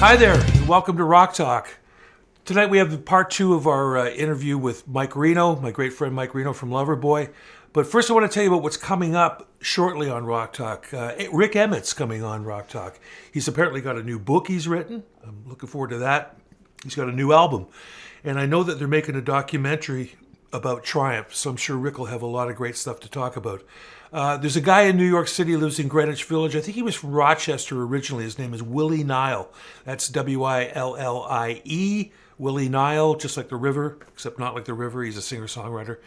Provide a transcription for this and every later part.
Hi there, and welcome to Rock Talk. Tonight we have part two of our interview with Mike Reno, my great friend Mike Reno from Loverboy. But first I want to tell you about what's coming up shortly on Rock Talk. Rick Emmett's coming on Rock Talk. He's apparently got a new book he's written. I'm looking forward to that. He's got a new album. And I know that they're making a documentary about Triumph, so I'm sure Rick will have a lot of great stuff to talk about. There's a guy in New York City, lives in Greenwich Village. I think he was from Rochester originally. His name is Willie Nile. That's W-I-L-L-I-E, Willie Nile, just like the river, except not like the river. He's a singer-songwriter.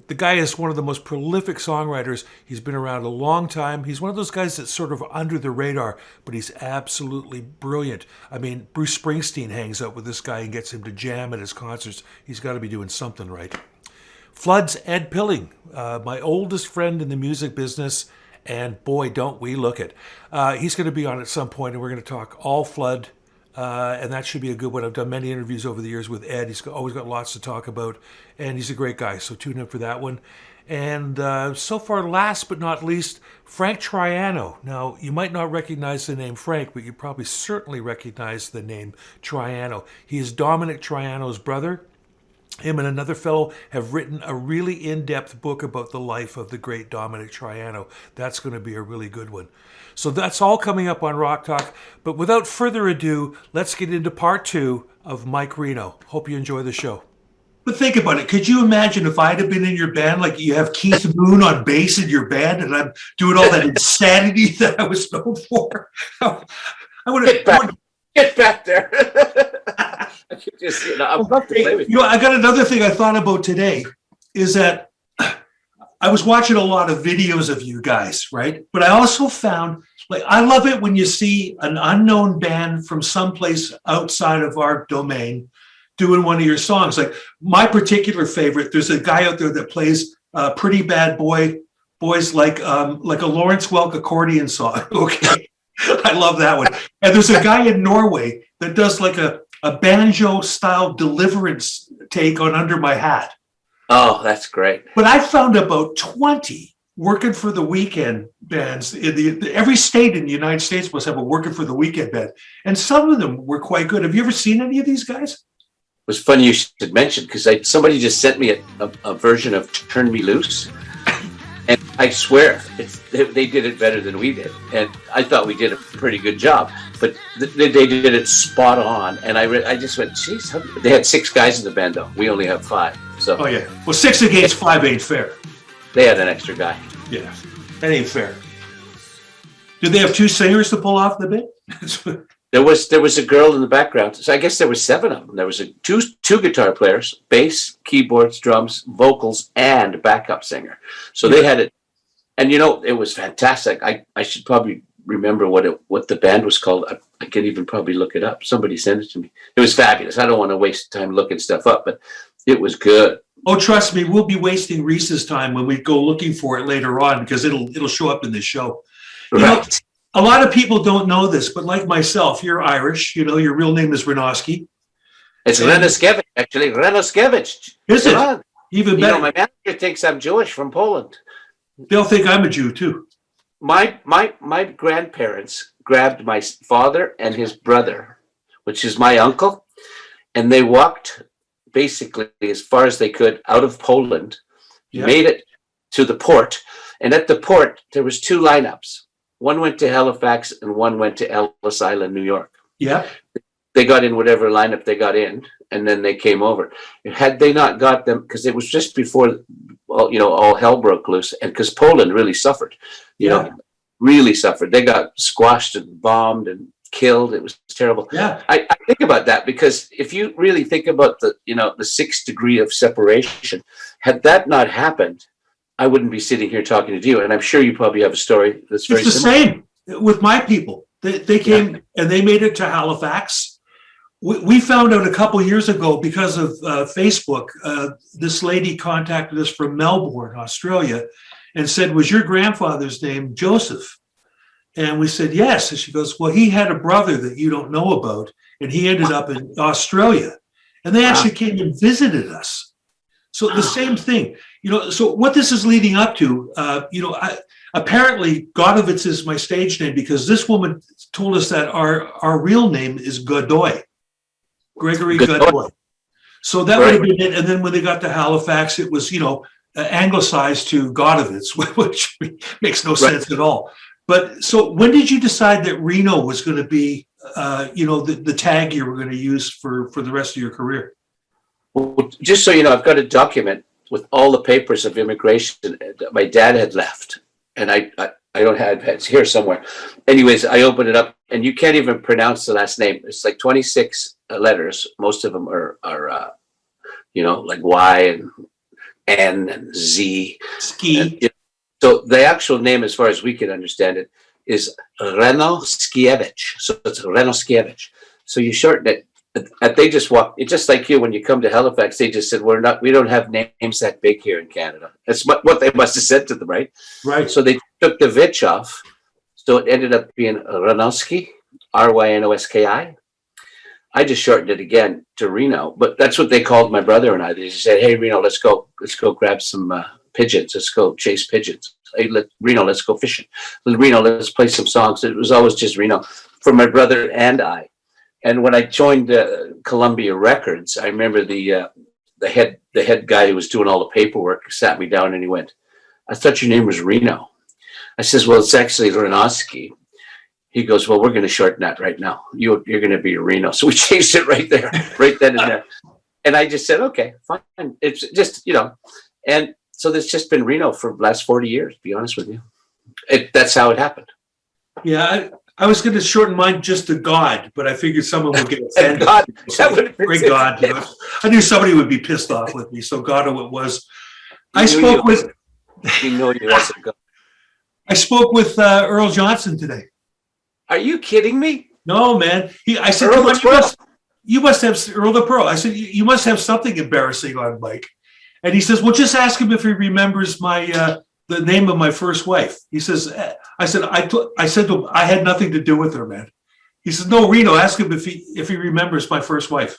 The guy is one of the most prolific songwriters. He's been around a long time. He's one of those guys that's sort of under the radar, but he's absolutely brilliant. I mean, Bruce Springsteen hangs out with this guy and gets him to jam at his concerts. He's got to be doing something right. Flood's Ed Pilling, my oldest friend in the music business, and boy, don't we look it. He's going to be on at some point, and we're going to talk all Flood, and that should be a good one. I've done many interviews over the years with Ed. He's always got lots to talk about, and he's a great guy, so tune in for that one. And so far, last but not least, Frank Triano. Now, you might not recognize the name Frank, but you probably certainly recognize the name Triano. He is Dominic Triano's brother. Him and another fellow have written a really in-depth book about the life of the great Dominic Triano. That's going to be a really good one. So that's all coming up on Rock Talk. But without further ado, let's get into part two of Mike Reno. Hope you enjoy the show. But think about it. Could you imagine if I'd have been in your band, like you have Keith Moon on bass in your band, and I'm doing all that insanity that I was known for? I would have... Get back there. I could just, I'm about to play with you. I got another thing I thought about today is that I was watching a lot of videos of you guys, right? But I also found, like, I love it when you see an unknown band from someplace outside of our domain doing one of your songs. Like my particular favorite, there's a guy out there that plays Pretty Bad Boys like a Lawrence Welk accordion song. Okay. I love that one. And there's a guy in Norway that does like a banjo style Deliverance take on Under My Hat. Oh, that's great. But I found about 20 working for the weekend bands. Every state in the United States must have a working for the weekend band. And some of them were quite good. Have you ever seen any of these guys? It was funny you should mention, because somebody just sent me a version of Turn Me Loose. And I swear, they did it better than we did. And I thought we did a pretty good job. But they did it spot on. And I just went, geez, they had 6 guys in the band, though. We only have 5. So. Oh, yeah. Well, 6 against 5 ain't fair. They had an extra guy. Yeah, that ain't fair. Did they have 2 singers to pull off the bit? There was a girl in the background. So I guess there was 7 of them. There was two guitar players, bass, keyboards, drums, vocals, and backup singer. So they had it. And, it was fantastic. I should probably remember what the band was called. I can even probably look it up. Somebody sent it to me. It was fabulous. I don't want to waste time looking stuff up, but it was good. Oh, trust me, we'll be wasting Reese's time when we go looking for it later on, because it'll show up in this show. Right. A lot of people don't know this, but like myself, you're Irish. Your real name is Renoski. It's Renoskevich, actually. Renoskevich. Is it? Even better. My manager thinks I'm Jewish from Poland. They'll think I'm a Jew, too. My grandparents grabbed my father and his brother, which is my uncle, and they walked basically as far as they could out of Poland, made it to the port. And at the port, there was 2 lineups. One went to Halifax and one went to Ellis Island, New York. Yeah. They got in whatever lineup they got in, and then they came over. Had they not got them, because it was just before, all hell broke loose, and because Poland really suffered, really suffered. They got squashed and bombed and killed. It was terrible. Yeah. I think about that, because if you really think about the 6th degree of separation, had that not happened, I wouldn't be sitting here talking to you. And I'm sure you probably have a story that's very similar. It's the same with my people. They came and they made it to Halifax. We found out a couple years ago because of Facebook, this lady contacted us from Melbourne, Australia, and said, was your grandfather's name Joseph? And we said, yes. And she goes, well, he had a brother that you don't know about, and he ended up in Australia. And they actually came and visited us. So the same thing, So what this is leading up to, apparently Godovitz is my stage name because this woman told us that our real name is Godoy, Gregory Godoy. So that would have been it. And then when they got to Halifax, it was, anglicized to Godovitz, which makes no sense at all. But so when did you decide that Reno was going to be, the tag you were going to use for the rest of your career? Well, just so you know, I've got a document with all the papers of immigration that my dad had left. And I don't have it, it's here somewhere. Anyways, I opened it up and you can't even pronounce the last name. It's like 26 letters. Most of them are like Y and N and Z. Ski. And, so the actual name, as far as we can understand it, is Reno Skievich. So it's Reno Skievich. So you shorten it. They just walk. It's just like you when you come to Halifax. They just said we don't have names that big here in Canada. That's what they must have said to them, right? Right. So they took the Vich off, so it ended up being Renoski, Rynoski. I just shortened it again to Reno, but that's what they called my brother and I. They just said, "Hey, Reno, let's go grab some pigeons. Let's go chase pigeons. Hey, Reno, let's go fishing. Reno, let's play some songs." It was always just Reno for my brother and I. And when I joined Columbia Records, I remember the head guy who was doing all the paperwork sat me down and he went, "I thought your name was Reno." I says, "Well, it's actually Renoski." He goes, "Well, we're going to shorten that right now. You're going to be Reno." So we changed it right there, right then and there. And I just said, "Okay, fine." It's just, and so there's just been Reno for the last 40 years, to be honest with you. That's how it happened. Yeah, I was going to shorten mine just to God, but I figured someone would get offended. God, that would Great God. I knew somebody would be pissed off with me, so God it was. I spoke with Earl Johnson today. Are you kidding me? No, man. I said, Earl the Pearl. You must have Earl the Pearl. I said, you must have something embarrassing on Mike. And he says, well, just ask him if he remembers the name of my first wife. He says, I said to him, I had nothing to do with her, man. He says, no, Reno, ask him if he remembers my first wife.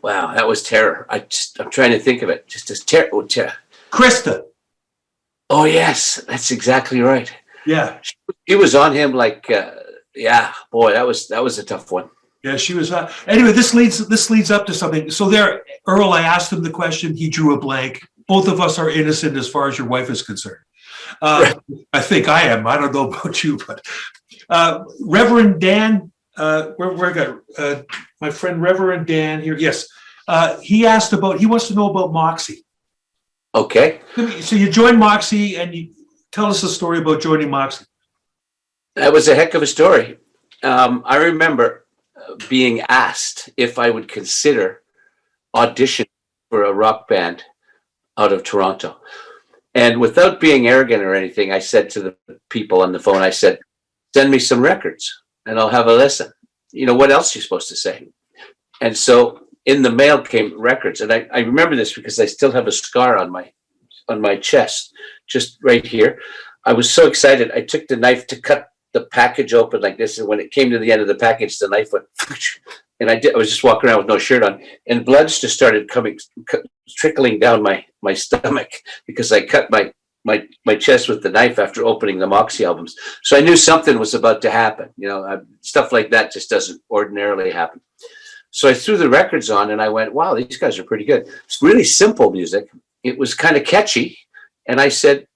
Wow, that was terror. I'm trying to think of it. Just as terror. Krista. Oh yes, that's exactly right. Yeah. She was on him like, boy, that was a tough one. Yeah, she was. Anyway, this leads up to something. So there, Earl, I asked him the question. He drew a blank. Both of us are innocent as far as your wife is concerned. I think I am. I don't know about you, but Reverend Dan, where I got my friend Reverend Dan here. Yes, he wants to know about Moxie. Okay. So you joined Moxie, and you tell us a story about joining Moxie. That was a heck of a story. I remember being asked if I would consider auditioning for a rock band out of Toronto. And without being arrogant or anything, I said to the people on the phone, I said, send me some records and I'll have a listen. What else are you supposed to say? And so in the mail came records. And I remember this because I still have a scar on my chest, just right here. I was so excited. I took the knife to cut the package open like this. And when it came to the end of the package, the knife went, and I was just walking around with no shirt on, and blood just started trickling down my stomach because I cut my chest with the knife after opening the Moxie albums. So I knew something was about to happen. Stuff like that just doesn't ordinarily happen. So I threw the records on and I went, wow, these guys are pretty good. It's really simple music. It was kind of catchy. And I said,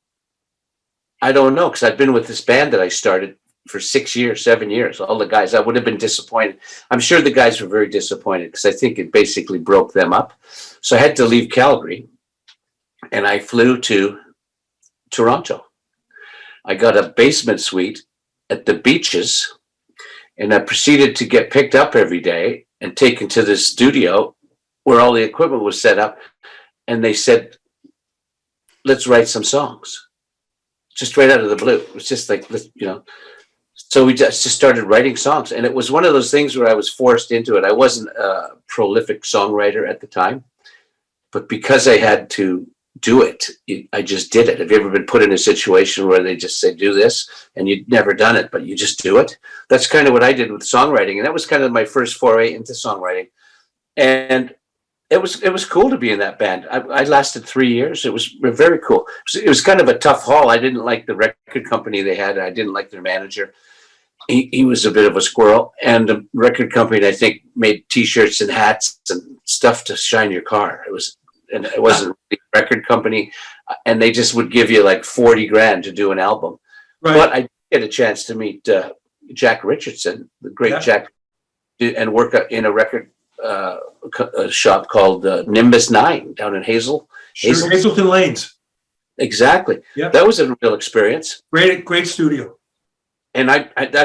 I don't know, because I've been with this band that I started for 6 years, 7 years. All the guys, I would have been disappointed. I'm sure the guys were very disappointed because I think it basically broke them up. So I had to leave Calgary and I flew to Toronto. I got a basement suite at the Beaches and I proceeded to get picked up every day and taken to this studio where all the equipment was set up. And they said, let's write some songs. Just right out of the blue. It was just like, so we just started writing songs. And it was one of those things where I was forced into it. I wasn't a prolific songwriter at the time, but because I had to do it, I just did it. Have you ever been put in a situation where they just say, do this, and you'd never done it, but you just do it? That's kind of what I did with songwriting. And that was kind of my first foray into songwriting. And it was cool to be in that band. I lasted 3 years. It was very cool. It was kind of a tough haul. I didn't like the record company they had. I didn't like their manager. He was a bit of a squirrel, and the record company, I think, made T-shirts and hats and stuff to shine your car. And it wasn't a record company, and they just would give you like 40 grand to do an album. Right. But I get a chance to meet Jack Richardson, the great Jack, and work in a record a shop called Nimbus 9 down in Hazelton Lanes. Exactly. Yeah. That was a real experience. Great studio. And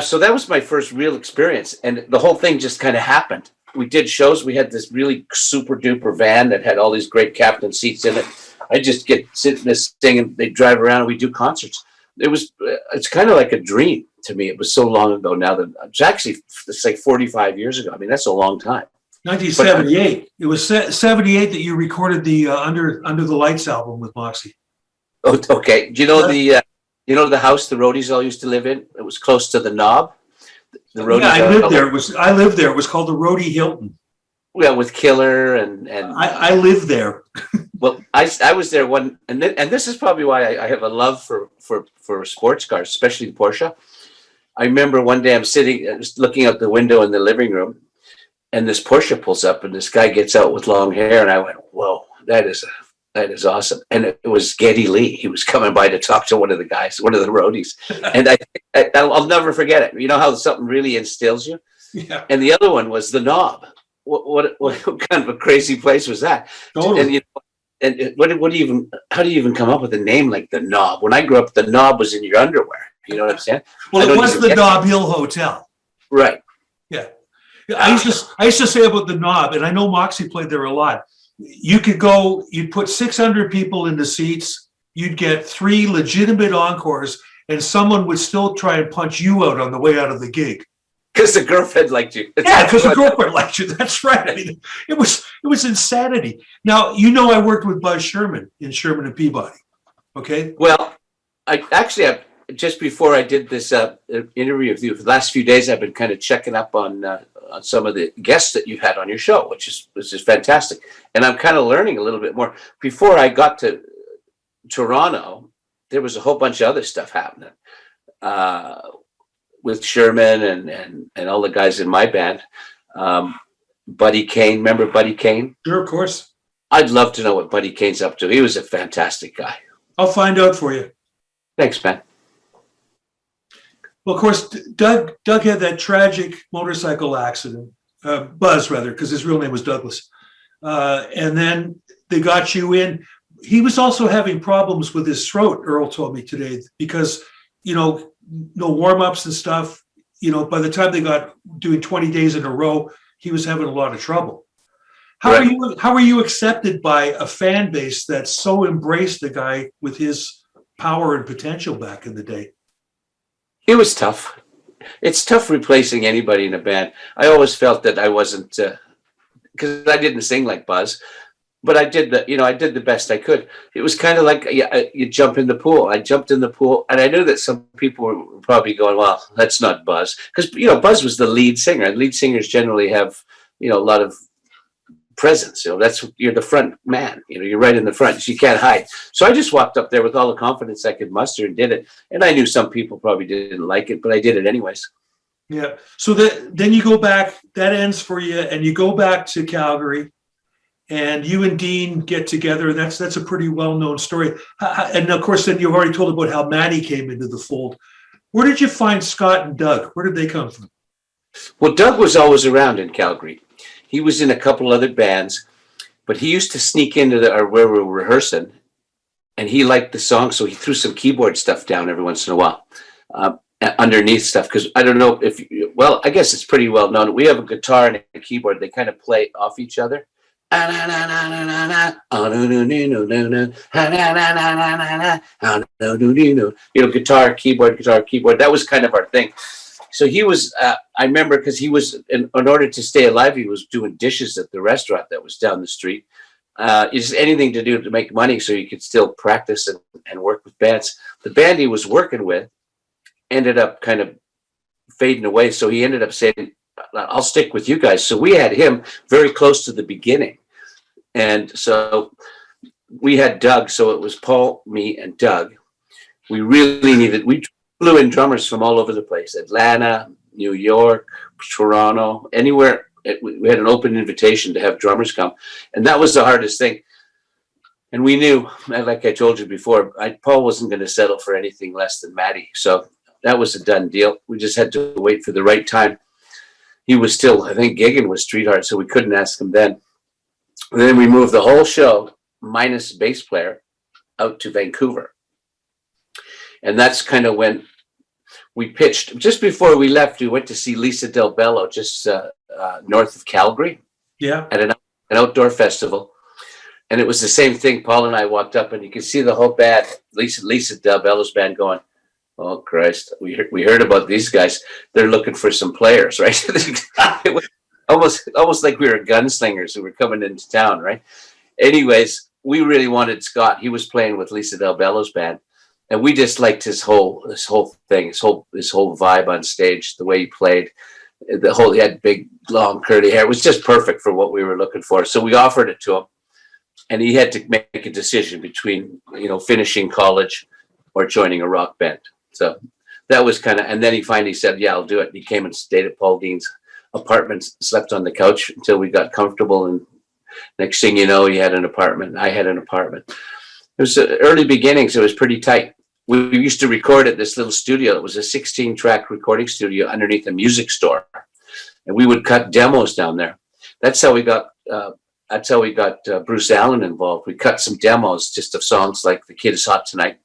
so that was my first real experience, and the whole thing just kind of happened. We did shows. We had this really super duper van that had all these great captain seats in it. I just get sit in this thing, and they drive around, and we do concerts. It's kind of like a dream to me. It was so long ago now that it's like 45 years ago. I mean, that's a long time. 1978. It was 78 that you recorded the Under the Lights album with Moxie. Oh, okay. Do you know the house the roadies all used to live in? It was close to the Knob. The roadies. Yeah, I lived there. It was called the Roadie Hilton. Yeah, with Killer and I lived there. Well, I was there and this is probably why I have a love for sports cars, especially Porsche. I remember one day I'm just looking out the window in the living room, and this Porsche pulls up, and this guy gets out with long hair, and I went, "Whoa, that is awesome!" And it was Geddy Lee. He was coming by to talk to one of the guys, one of the roadies, and I'll never forget it. You know how something really instills you. Yeah. And the other one was the Knob. What kind of a crazy place was that? Totally. And how do you even come up with a name like the Knob? When I grew up, the Knob was in your underwear. You know what I'm saying? Well, it was the Knob Hill Hotel. Right. Yeah. I used to say about the Knob, and I know Moxie played there a lot. You could go, you'd put 600 people in the seats, you'd get 3 legitimate encores, and someone would still try and punch you out on the way out of the gig. Because the girlfriend liked you. Yeah, because the girlfriend liked you. That's right. I mean, it was insanity. Now, I worked with Buzz Shearman in Sherman and Peabody. Okay? Well, just before I did this interview with you, for the last few days, I've been kind of checking up on some of the guests that you've had on your show, which is fantastic. And I'm kind of learning a little bit more. Before I got to Toronto, there was a whole bunch of other stuff happening with Shearman and all the guys in my band. Buddy Kane, remember Buddy Kane? Sure, of course. I'd love to know what Buddy Kane's up to. He was a fantastic guy. I'll find out for you. Thanks, man. Well, of course, Doug had that tragic motorcycle accident, Buzz rather, because his real name was Douglas. And then they got you in. He was also having problems with his throat, Earl told me today, because, no warm-ups and stuff. By the time they got doing 20 days in a row, he was having a lot of trouble. How are you accepted by a fan base that so embraced the guy with his power and potential back in the day? It was tough. It's tough replacing anybody in a band. I always felt that I wasn't, because I didn't sing like Buzz, but I did the best I could. It was kind of like you jump in the pool. I jumped in the pool, and I knew that some people were probably going, "Well, that's not Buzz," because Buzz was the lead singer. Lead singers generally have a lot of presence. You're the front man. You're right in the front. So you can't hide. So I just walked up there with all the confidence I could muster and did it. And I knew some people probably didn't like it, but I did it anyways. Yeah. So then you go back. That ends for you, and you go back to Calgary, and you and Dean get together. And that's a pretty well-known story. And of course, then you've already told about how Manny came into the fold. Where did you find Scott and Doug? Where did they come from? Well, Doug was always around in Calgary. He was in a couple other bands, but he used to sneak into where we were rehearsing, and he liked the song, so he threw some keyboard stuff down every once in a while, underneath stuff. Because I don't know I guess it's pretty well known. We have a guitar and a keyboard. They kind of play off each other. Guitar, keyboard. That was kind of our thing. So he was, I remember, because he was, in order to stay alive, he was doing dishes at the restaurant that was down the street. Just anything to do to make money so he could still practice and work with bands. The band he was working with ended up kind of fading away. So he ended up saying, "I'll stick with you guys." So we had him very close to the beginning. And so we had Doug. So it was Paul, me, and Doug. We flew in drummers from all over the place: Atlanta, New York, Toronto, anywhere. We had an open invitation to have drummers come, and that was the hardest thing. And we knew, like I told you before, Paul wasn't going to settle for anything less than Matty. So that was a done deal. We just had to wait for the right time. He was still, I think, gigging with Streetheart, so we couldn't ask him then. And then we moved the whole show, minus bass player, out to Vancouver. And that's kind of when we pitched. Just before we left, we went to see Lisa Del Bello, just north of Calgary, at an outdoor festival. And it was the same thing. Paul and I walked up, and you could see the whole band, Lisa Del Bello's band, going, "Oh Christ, we heard about these guys. They're looking for some players, right?" It was almost like we were gunslingers who were coming into town, right? Anyways, we really wanted Scott. He was playing with Lisa Del Bello's band, and we just liked his whole thing, his whole vibe on stage, the way he played. He had big, long, curly hair. It was just perfect for what we were looking for. So we offered it to him, and he had to make a decision between, finishing college or joining a rock band. So that was and then he finally said, "Yeah, I'll do it." And he came and stayed at Paul Dean's apartment, slept on the couch until we got comfortable. And next thing you know, he had an apartment. I had an apartment. It was early beginnings. It was pretty tight. We used to record at this little studio. It was a 16-track recording studio underneath a music store, and we would cut demos down there. That's how we got. Bruce Allen involved. We cut some demos just of songs like "The Kid Is Hot Tonight,"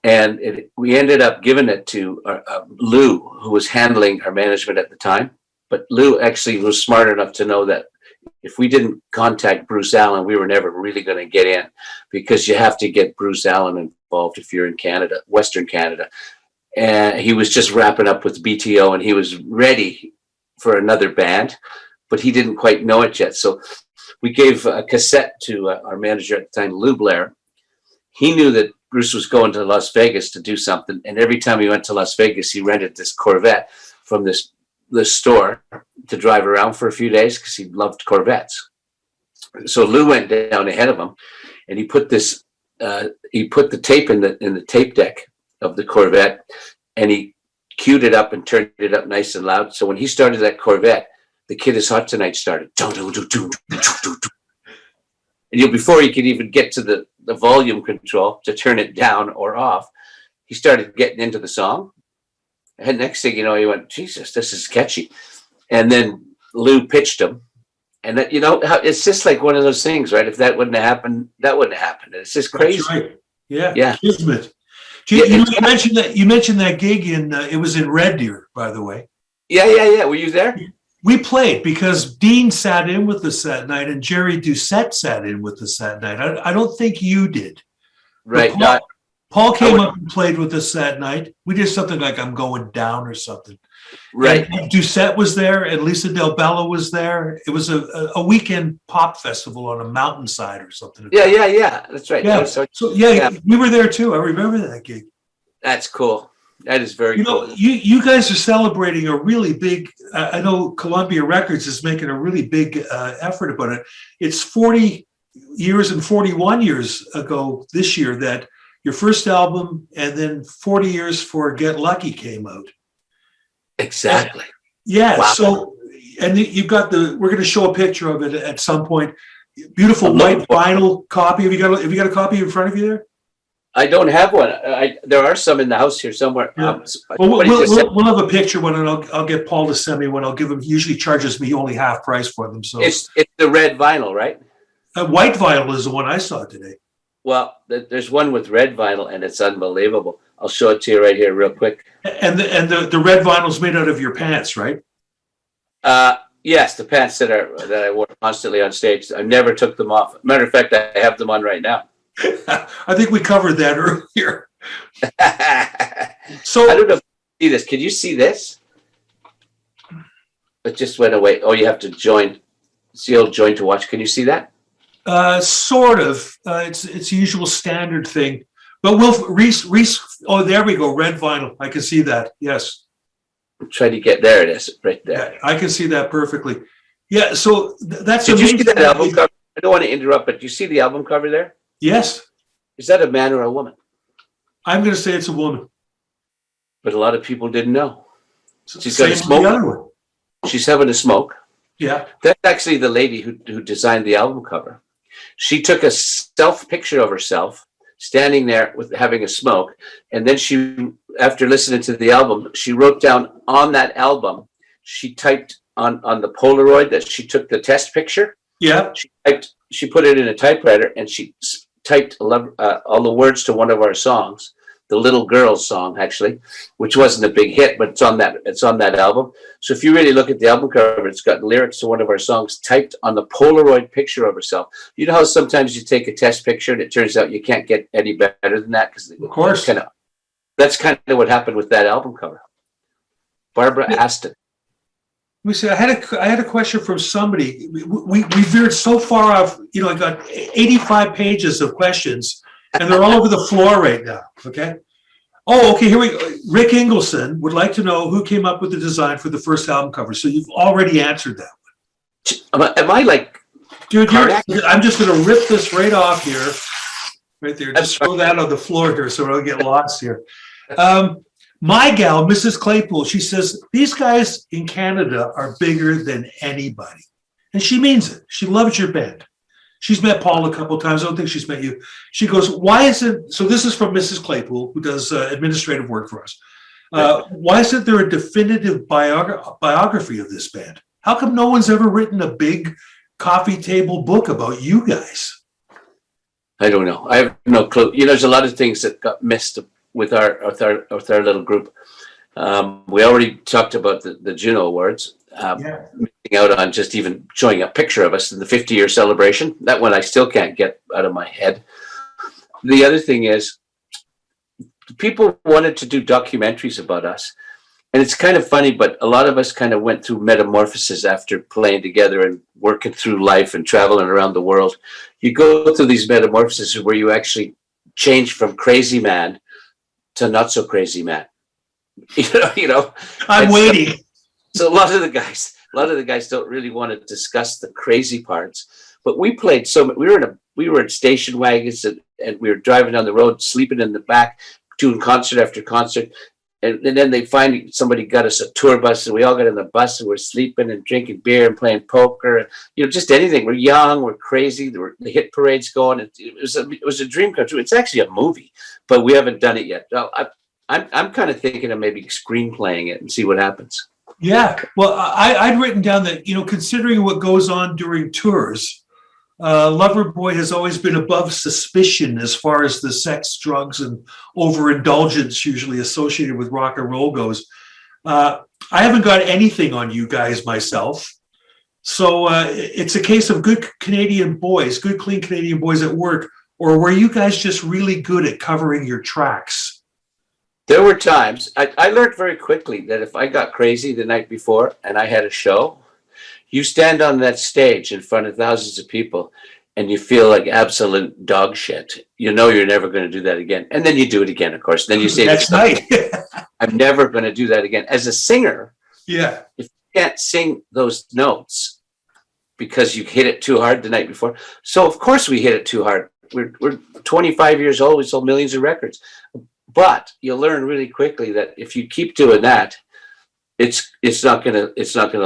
and we ended up giving it to Lou, who was handling our management at the time. But Lou actually was smart enough to know that if we didn't contact Bruce Allen, we were never really going to get in, because you have to get Bruce Allen involved if you're in Canada, Western Canada. And he was just wrapping up with BTO, and he was ready for another band, but he didn't quite know it yet. So we gave a cassette to our manager at the time, Lou Blair. He knew that Bruce was going to Las Vegas to do something, and every time he went to Las Vegas, he rented this Corvette from this store to drive around for a few days because he loved Corvettes. So Lou went down ahead of him, and he put the tape in the tape deck of the Corvette, and he queued it up and turned it up nice and loud. So when he started that Corvette, "The Kid Is Hot Tonight" started. And before he could even get to the volume control to turn it down or off, he started getting into the song. And next thing you know, he went, "Jesus, this is catchy." And then Lou pitched him. And that, it's just like one of those things, right? If that wouldn't have happened, that wouldn't have happened. It's just crazy. That's right. Yeah. Yeah. Kismet. You mentioned that gig it was in Red Deer, by the way. Yeah. Were you there? We played because Dean sat in with us that night, and Jerry Doucette sat in with us that night. I don't think you did. Right. Paul came up and played with us that night. We did something like "I'm Going Down" or something. Right. And Doucette was there, and Lisa Del Bello was there. It was a weekend pop festival on a mountainside or something. Yeah. That's right. Yeah. We were there too. I remember that gig. That's cool. That is very cool. You guys are celebrating a really big. I know Columbia Records is making a really big effort about it. It's 40 years and 41 years ago this year that your first album, and then 40 years for Get Lucky came out. Exactly. Yeah. Wow. So, and you've got we're going to show a picture of it at some point. Beautiful white vinyl copy. Have you got a copy in front of you there? I don't have one. There are some in the house here somewhere. Yeah. We'll have a picture one, and I'll get Paul to send me one. I'll give him. He usually charges me only half price for them. So it's the red vinyl, right? White vinyl is the one I saw today. Well, there's one with red vinyl, and it's unbelievable. I'll show it to you right here, real quick. And the red vinyl is made out of your pants, right? Yes, the pants that I wore constantly on stage. I never took them off. Matter of fact, I have them on right now. I think we covered that earlier. So I don't know if you see this. Can you see this? It just went away. Oh, you have to join. See, old join to watch. Can you see that? Sort of. It's the usual standard thing. But oh, there we go. Red vinyl. I can see that. Yes. I'm trying to get there. It is right there. Yeah, I can see that perfectly. Yeah. So that's Did amazing. you see that album cover? I don't want to interrupt, but you see the album cover there? Yes. Is that a man or a woman? I'm going to say it's a woman. But a lot of people didn't know. She's Same got a with smoke. the other one. She's having a smoke. Yeah. That's actually the lady who designed the album cover. She took a self picture of herself standing there with having a smoke. And then she, after listening to the album, she wrote down on that album, she typed on the Polaroid that she took the test picture. Yeah. She put it in a typewriter and she typed all the words to one of our songs, the Little Girls song, actually, which wasn't a big hit, but it's on that album. So if you really look at the album cover, it's got lyrics to one of our songs typed on the Polaroid picture of herself. You know how sometimes you take a test picture and it turns out you can't get any better than that? Because of course, that's kind of what happened with that album cover. Barbara Aston. Let me see. I had a question from somebody. We veered so far off. You know, I got 85 pages of questions, and they're all over the floor right now. Okay. Oh, okay. Here we go. Rick Ingleson would like to know who came up with the design for the first album cover. So you've already answered that one. Am I like, dude? I'm just going to rip this right off here, right there. Just throw that on the floor here, so I don't get lost here. My gal, Mrs. Claypool, she says, these guys in Canada are bigger than anybody. And she means it. She loves your band. She's met Paul a couple of times. I don't think she's met you. She goes, why isn't, so this is from Mrs. Claypool, who does administrative work for us. Why isn't there a definitive biography of this band? How come no one's ever written a big coffee table book about you guys? I don't know. I have no clue. You know, there's a lot of things that got missed with our little group. We already talked about the Juno Awards, missing out on just even showing a picture of us in the 50-year celebration. That one I still can't get out of my head. The other thing is, people wanted to do documentaries about us. And it's kind of funny, but a lot of us kind of went through metamorphosis after playing together and working through life and traveling around the world. You go through these metamorphoses where you actually change from crazy man to not so crazy man. You know. I'm waiting. So a lot of the guys don't really want to discuss the crazy parts. But we played we were in station wagons and we were driving down the road, sleeping in the back, doing concert after concert. And then they finally, somebody got us a tour bus, and we all got in the bus and we're sleeping and drinking beer and playing poker, and just anything. We're young, we're crazy. There were the hit parades going. It was a dream come true. It's actually a movie, but we haven't done it yet. I'm kind of thinking of maybe screenplaying it and see what happens. Yeah, well, I'd written down that considering what goes on during tours, Loverboy has always been above suspicion as far as the sex, drugs, and overindulgence usually associated with rock and roll goes. I haven't got anything on you guys myself. So it's a case of good clean Canadian boys at work, or were you guys just really good at covering your tracks? There were times, I learned very quickly that if I got crazy the night before and I had a show, you stand on that stage in front of thousands of people and you feel like absolute dog shit. You know you're never going to do that again. And then you do it again, of course. Then you say, "That's right. I'm never going to do that again." As a singer, if you can't sing those notes because you hit it too hard the night before. So, of course, we hit it too hard. We're 25 years old. We sold millions of records. But you'll learn really quickly that if you keep doing that, it's not gonna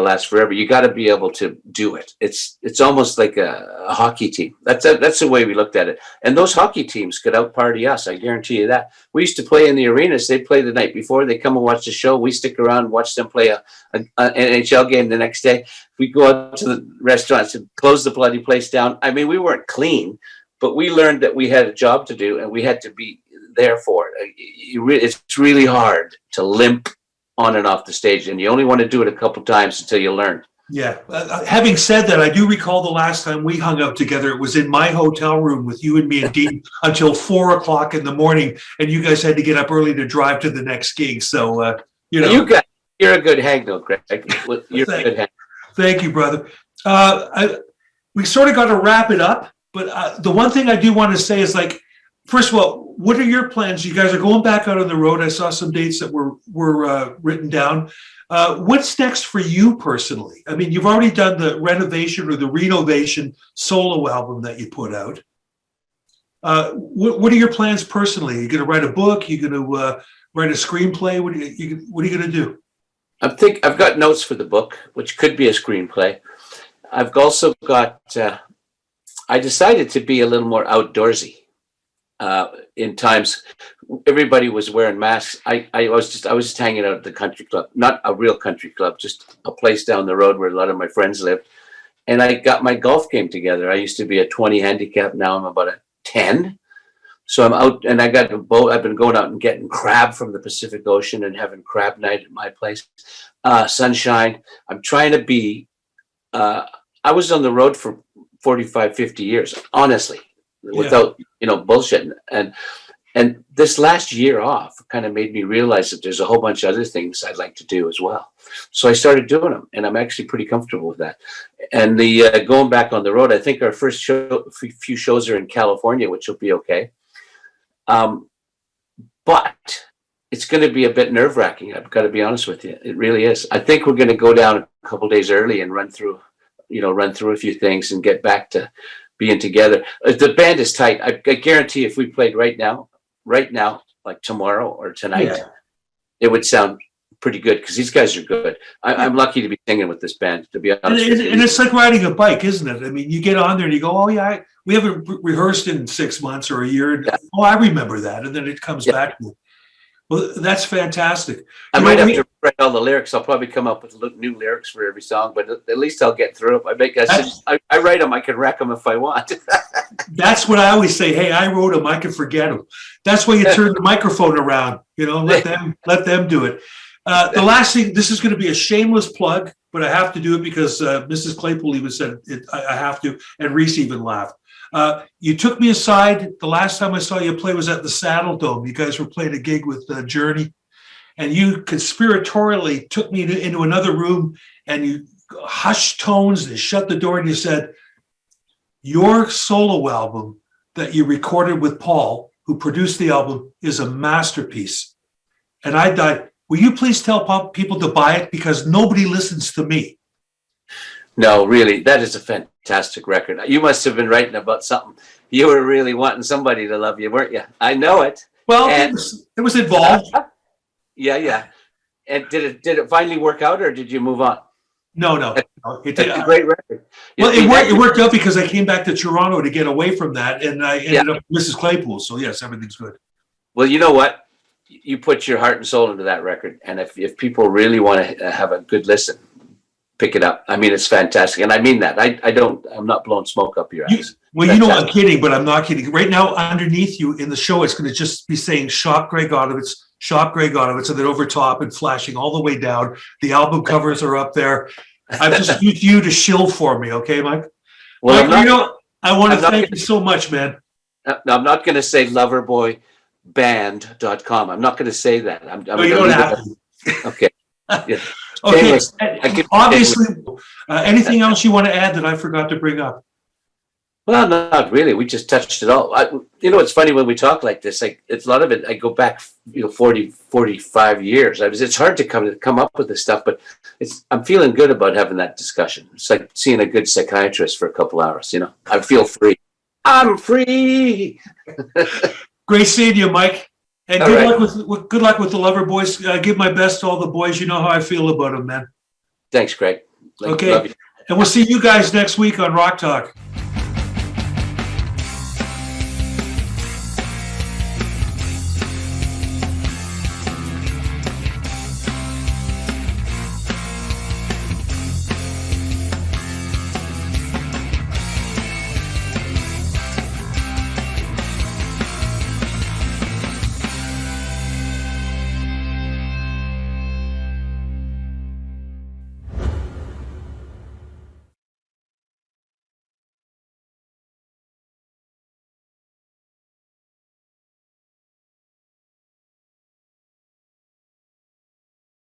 last forever. You got to be able to do it. It's almost like a hockey team. That's the way we looked at it. And those hockey teams could out party us. I guarantee you that. We used to play in the arenas. They play the night before. They come and watch the show. We stick around and watch them play an NHL game the next day. We go out to the restaurants and close the bloody place down. I mean, we weren't clean, but we learned that we had a job to do and we had to be there for it. It's really hard to limp on and off the stage, and you only want to do it a couple times until you learn. Yeah. Having said that, I do recall the last time we hung out together. It was in my hotel room with you and me and Dean until 4:00 in the morning, and you guys had to get up early to drive to the next gig. So, you're a good hang, though, Greg. You're a good hang. Thank you, brother. We sort of got to wrap it up, but the one thing I do want to say is, like, First of all, what are your plans? You guys are going back out on the road. I saw some dates that were written down. What's next for you personally? I mean, you've already done the renovation or the renovation solo album that you put out. What are your plans personally? Are you going to write a book? Are you going to write a screenplay? What are you going to do? I've got notes for the book, which could be a screenplay. I've also got. I decided to be a little more outdoorsy. In times, everybody was wearing masks. I was just hanging out at the country club, not a real country club, just a place down the road where a lot of my friends lived. And I got my golf game together. I used to be a 20 handicap. Now I'm about a 10. So I'm out, and I got a boat. I've been going out and getting crab from the Pacific Ocean and having crab night at my place. Sunshine. I'm trying to be. I was on the road for 45, 50 years, honestly, without bullshit. And this last year off kind of made me realize that there's a whole bunch of other things I'd like to do as well. So I started doing them, and I'm actually pretty comfortable with that. And the going back on the road, I think our first few shows are in California, which will be okay. But it's going to be a bit nerve-wracking. I've got to be honest with you. It really is. I think we're going to go down a couple days early and run through a few things and get back to being together. The band is tight. I guarantee if we played right now, like tomorrow or tonight, it would sound pretty good because these guys are good. I'm lucky to be singing with this band, to be honest. And it's like riding a bike, isn't it? I mean, you get on there and you go, oh yeah, we haven't rehearsed in 6 months or a year. Yeah. Oh, I remember that. And then it comes back. Well, that's fantastic. I might have to write all the lyrics. I'll probably come up with new lyrics for every song, but at least I'll get through them. I write them. I can wreck them if I want. That's what I always say. Hey, I wrote them. I can forget them. That's why you turn the microphone around. Let them do it. The last thing. This is going to be a shameless plug, but I have to do it because Mrs. Claypool even said it, I have to, and Reese even laughed. You took me aside. The last time I saw you play was at the Saddle Dome. You guys were playing a gig with Journey, and you conspiratorially took me into another room, and you hushed tones and shut the door, and you said, your solo album that you recorded with Paul, who produced the album, is a masterpiece. And I died. Will you please tell people to buy it? Because nobody listens to me. No, really, that is a fantastic record. You must have been writing about something. You were really wanting somebody to love you, weren't you? I know it. Well, it was involved. Yeah. And did it finally work out, or did you move on? No. It's a great record. Well, it worked out because I came back to Toronto to get away from that, and I ended up with Mrs. Claypool. So yes, everything's good. Well, you know what? You put your heart and soul into that record, and if people really want to have a good listen, pick it up. I mean, it's fantastic, and I mean that. I'm not blowing smoke up your ass. I'm kidding, but I'm not kidding. Right now, underneath you in the show, it's going to just be saying "Shop Greg Otovitz," and then over top and flashing all the way down. The album covers are up there. I've just used you to shill for me, okay, Mike? Well, Mike, I want to thank you so much, man. No, I'm not going to say loverboyband.com. I'm not going to say that. You don't have to. Okay. Yeah. Okay. Obviously, anything else you want to add that I forgot to bring up? Well, not really. We just touched it all. It's funny when we talk like this. It's a lot of it. I go back, 40, 45 years. It's hard to come up with this stuff, but I'm feeling good about having that discussion. It's like seeing a good psychiatrist for a couple hours. I feel free. I'm free. Great seeing you, Mike. And good luck with the Loverboys. Give my best to all the boys. You know how I feel about them, man. Thanks, Greg. Okay. And we'll see you guys next week on Rock Talk.